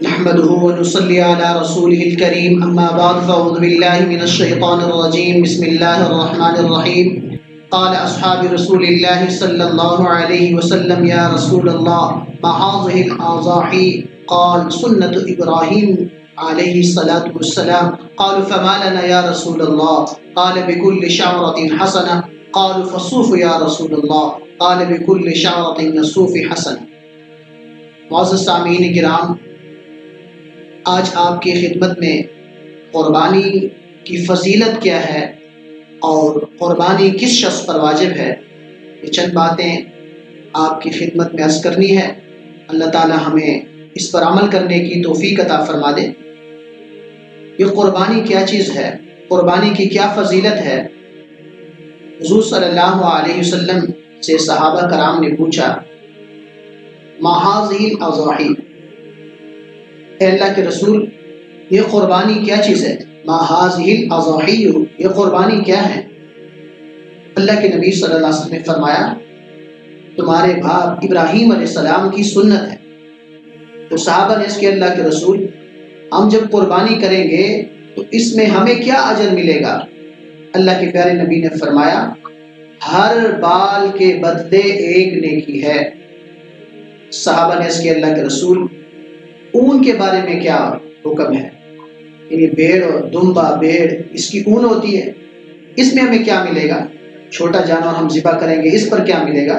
نحمده ونصلي على رسوله الكريم أما بعد فأعوذ بالله من الشيطان الرجيم بسم الله الرحمن الرحيم قال أصحاب رسول الله صلى الله عليه وسلم يا رسول الله ما هذه الأضاحي قال سنة إبراهيم عليه الصلاة والسلام قالوا فما لنا يا رسول الله قال بكل شعرة حسنة قالوا فالصوف يا رسول الله قال بكل شعرة من الصوف حسنة. معزز سامعین کرام، آج آپ کی خدمت میں قربانی کی فضیلت کیا ہے اور قربانی کس شخص پر واجب ہے، یہ چند باتیں آپ کی خدمت میں عرض کرنی ہے. اللہ تعالی ہمیں اس پر عمل کرنے کی توفیق عطا فرما دے. یہ قربانی کیا چیز ہے، قربانی کی کیا فضیلت ہے؟ حضور صلی اللہ علیہ وسلم سے صحابہ کرام نے پوچھا ما هذه الاضاحی، اے اللہ کے رسول یہ قربانی کیا چیز ہے؟ ما هذه الاضاحی، یہ قربانی کیا ہے؟ اللہ کے نبی صلی اللہ علیہ وسلم نے فرمایا تمہارے باپ ابراہیم علیہ السلام کی سنت ہے. تو صحابہ نے اس کے اللہ کے رسول ہم جب قربانی کریں گے تو اس میں ہمیں کیا اجر ملے گا؟ اللہ کے پیارے نبی نے فرمایا ہر بال کے بدلے ایک نیکی ہے. صحابہ نے اس کے اللہ کے رسول اون کے بارے میں کیا حکم ہے؟ یعنی بھیڑ اور دمبا بھیڑ اس کی اون ہوتی ہے، اس میں ہمیں کیا ملے گا؟ چھوٹا جانور ہم ذبح کریں گے اس پر کیا ملے گا؟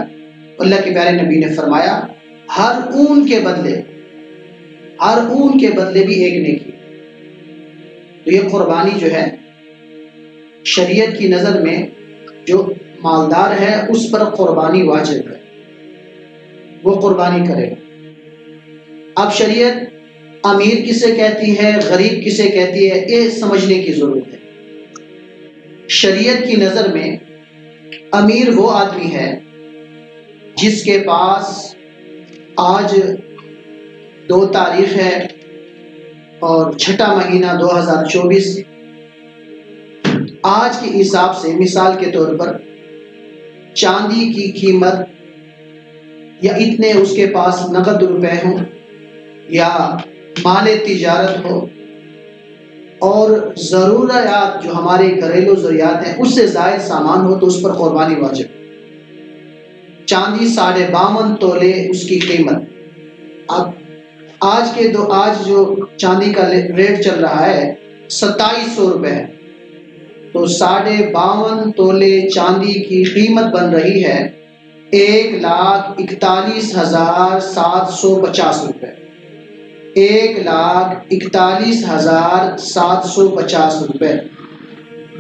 اللہ کے پیارے نبی نے فرمایا ہر اون کے بدلے بھی ایک نیکی. تو یہ قربانی جو ہے شریعت کی نظر میں جو مالدار ہے اس پر قربانی واجب ہے، وہ قربانی کرے. اب شریعت امیر کسے کہتی ہے، غریب کسے کہتی ہے، یہ سمجھنے کی ضرورت ہے. شریعت کی نظر میں امیر وہ آدمی ہے جس کے پاس آج 2 تاریخ ہے اور 6 مہینہ 2024، آج کے حساب سے مثال کے طور پر چاندی کی قیمت یا اتنے اس کے پاس نقد روپے ہوں یا مال تجارت ہو اور ضروریات جو ہمارے گھریلو ضروریات ہیں اس سے زائد سامان ہو تو اس پر قربانی واجب. چاندی 52.5 تولے اس کی قیمت. اب آج جو چاندی کا ریٹ چل رہا ہے 2700 روپے ہے، تو 52.5 تولے چاندی کی قیمت بن رہی ہے 1,41,750 روپے. 1,41,750 روپے.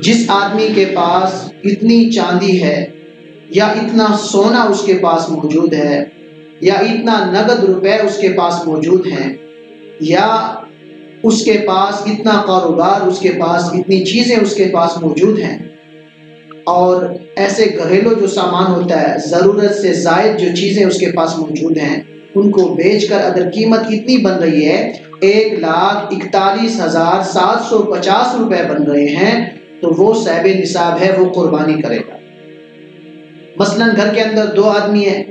جس آدمی کے پاس اتنی چاندی ہے یا اتنا سونا اس کے پاس موجود ہے یا اتنا نقد روپے اس کے پاس موجود ہیں یا اس کے پاس اتنا کاروبار، اس کے پاس اتنی چیزیں اس کے پاس موجود ہیں، اور ایسے گھریلو جو سامان ہوتا ہے ضرورت سے زائد جو چیزیں اس کے پاس موجود ہیں ان کو بیچ کر اگر قیمت اتنی بن رہی ہے 1,41,750 روپے بن رہے ہیں تو وہ صاحب نصاب ہے، وہ قربانی کرے گا. مثلا گھر کے اندر 2 آدمی ہیں،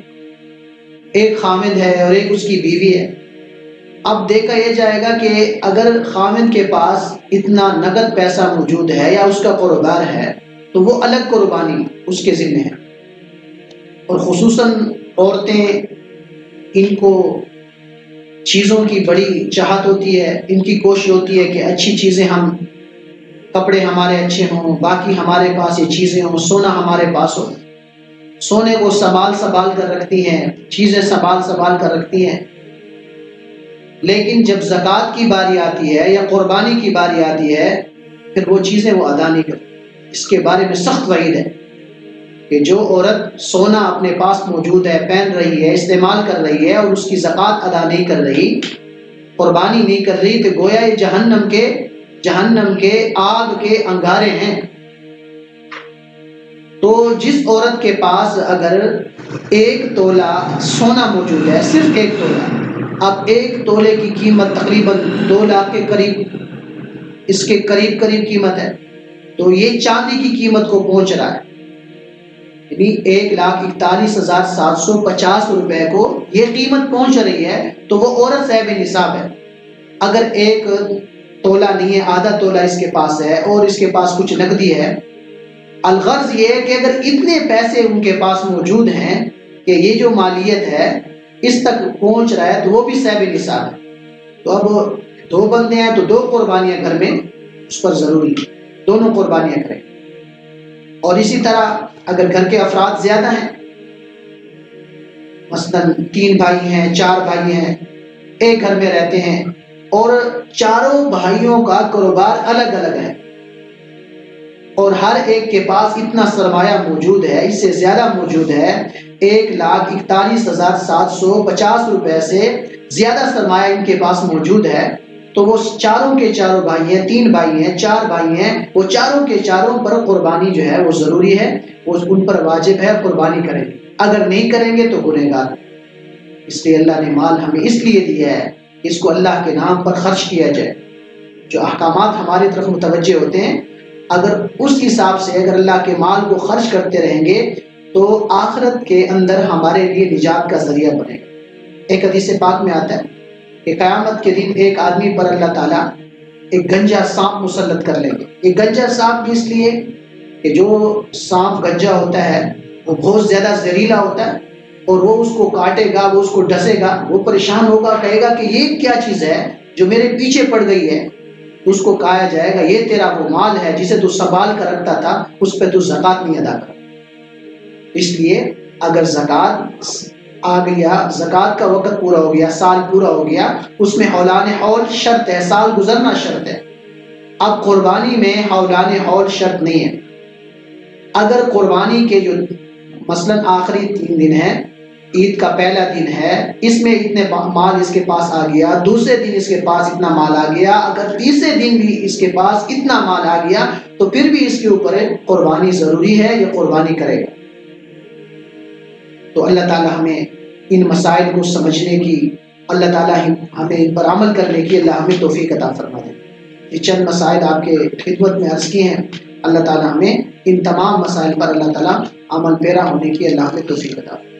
ایک خامد ہے اور ایک اس کی بیوی ہے. اب دیکھا یہ جائے گا کہ اگر خامد کے پاس اتنا نقد پیسہ موجود ہے یا اس کا کاروبار ہے تو وہ الگ قربانی اس کے ذمہ ہے. اور خصوصاً عورتیں، ان کو چیزوں کی بڑی چاہت ہوتی ہے، ان کی کوشش ہوتی ہے کہ اچھی چیزیں کپڑے ہمارے اچھے ہوں، باقی ہمارے پاس یہ چیزیں ہوں، سونا ہمارے پاس ہو. سونے کو سنبھال کر رکھتی ہیں، چیزیں سنبھال کر رکھتی ہیں، لیکن جب زکوٰۃ کی باری آتی ہے یا قربانی کی باری آتی ہے پھر وہ چیزیں وہ ادا نہیں کرتی. اس کے بارے میں سخت وعید ہے کہ جو عورت سونا اپنے پاس موجود ہے، پہن رہی ہے، استعمال کر رہی ہے اور اس کی زکوٰۃ ادا نہیں کر رہی، قربانی نہیں کر رہی، تو گویا یہ جہنم کے آگ کے انگارے ہیں. تو جس عورت کے پاس اگر 1 تولہ سونا موجود ہے، صرف 1 تولہ، اب 1 تولے کی قیمت تقریباً 2 لاکھ کے قریب، اس کے قریب قیمت ہے، تو یہ چاندی کی قیمت کو پہنچ رہا ہے، یعنی 1,41,750 روپے کو یہ قیمت پہنچ رہی ہے، تو وہ عورت صاحب نصاب ہے. اگر ایک تولہ نہیں ہے، آدھا تولہ اس کے پاس ہے اور اس کے پاس کچھ نقدی ہے، الغرض یہ ہے کہ اگر اتنے پیسے ان کے پاس موجود ہیں کہ یہ جو مالیت ہے اس تک پہنچ رہا ہے، تو وہ بھی صاحب نصاب ہے۔ تو اب 2 بندے ہیں تو 2 قربانیاں گھر میں اس پر ضروری ہے، دونوں قربانیاں کریں۔ اور اسی طرح اگر گھر کے افراد زیادہ ہیں، مثلا 3 بھائی ہیں، 4 بھائی ہیں، ایک گھر میں رہتے ہیں اور چاروں بھائیوں کا کاروبار الگ الگ ہے اور ہر ایک کے پاس اتنا سرمایہ موجود ہے، اس سے زیادہ موجود ہے، 1,41,750 روپے سے زیادہ سرمایہ ان کے پاس موجود ہے، تو وہ چاروں کے چاروں بھائی ہیں، 3 بھائی ہیں، 4 بھائی ہیں، وہ چاروں کے چاروں پر قربانی جو ہے وہ ضروری ہے، وہ ان پر واجب ہے، قربانی کریں گے۔ اگر نہیں کریں گے تو گنہگار۔ اس لیے اللہ نے مال ہمیں اس لیے دیا ہے کہ اس کو اللہ کے نام پر خرچ کیا جائے۔ جو احکامات ہماری طرف متوجہ ہوتے ہیں، اگر اس حساب سے اگر اللہ کے مال کو خرچ کرتے رہیں گے تو آخرت کے اندر ہمارے لیے نجات کا ذریعہ بنے گا۔ ایک حدیث پاک میں آتا ہے کہ قیامت کے دن ایک آدمی پر اللہ تعالیٰ ایک گنجا سانپ مسلط کر لیں گے۔ یہ گنجا سانپ بھی اس لیے کہ جو سانپ گنجا ہوتا ہے وہ بہت زیادہ زہریلا ہوتا ہے اور وہ اس کو کاٹے گا، وہ اس کو ڈسے گا، وہ پریشان ہوگا، کہے گا کہ یہ کیا چیز ہے جو میرے پیچھے پڑ گئی ہے۔ اس کو کہا جائے گا یہ تیرا وہ مال ہے جسے تو سنبھال کر رکھتا تھا، اس پہ تو زکوٰۃ نہیں ادا کر۔ اس لیے اگر زکوٰۃ آ گیا، زکوٰۃ کا وقت پورا ہو گیا، سال پورا ہو گیا، اس میں حولان حول شرط ہے، سال گزرنا شرط ہے۔ اب قربانی میں حولان حول شرط نہیں ہے۔ اگر قربانی کے جو مثلا آخری 3 دن ہیں، عید کا پہلا دن ہے، اس میں اتنے مال اس کے پاس آ گیا، دوسرے دن اس کے پاس اتنا مال آ گیا، اگر تیسرے دن بھی اس کے پاس اتنا مال آ گیا تو پھر بھی اس کے اوپر قربانی ضروری ہے، یہ قربانی کرے گا۔ تو اللہ تعالی ہمیں ان مسائل کو سمجھنے کی، اللہ تعالی ہمیں ان پر عمل کرنے کی اللہ ہمیں توفیق عطا فرما دے۔ یہ چند مسائل آپ کے خدمت میں عرض کیے ہیں، اللہ تعالی ہمیں ان تمام مسائل پر اللہ تعالی عمل پیرا ہونے کی اللہ ہمیں توفیق عطا فرمائے۔